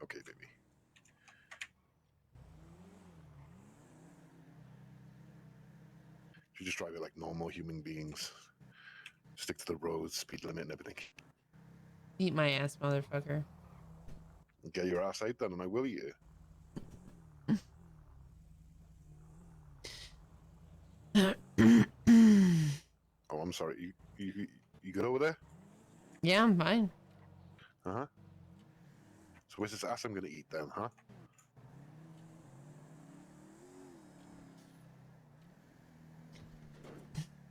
Okay, baby. You just drive it like normal human beings. Stick to the roads, speed limit, and everything. Eat my ass, motherfucker. Get your ass out then, and I will eat it. Oh, I'm sorry. You good over there? Yeah, I'm fine. Uh-huh. So where's this ass I'm gonna eat then, huh?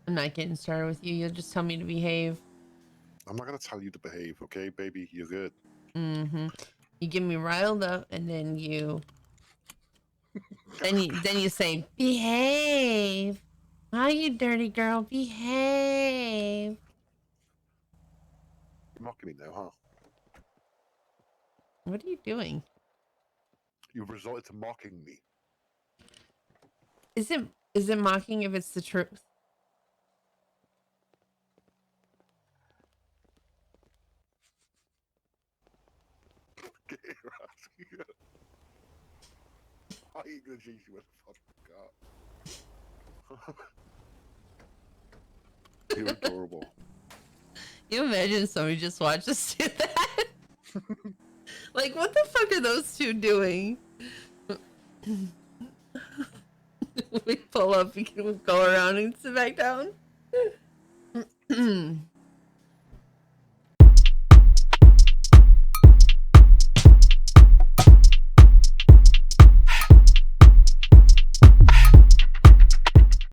I'm not getting started with you. You'll just tell me to behave. I'm not gonna tell you to behave, okay, baby? You're good. Mm-hmm. You get me riled up, and then you say, behave. Oh, you dirty girl, behave. You're mocking me now, huh? What are you doing? You've resorted to mocking me. Is it mocking if it's the truth? Get your ass here. I ain't gonna chase you with a fucking car. You're adorable. You imagine somebody just watched us do that? Like, what the fuck are those two doing? We pull up, we can go around and sit back down.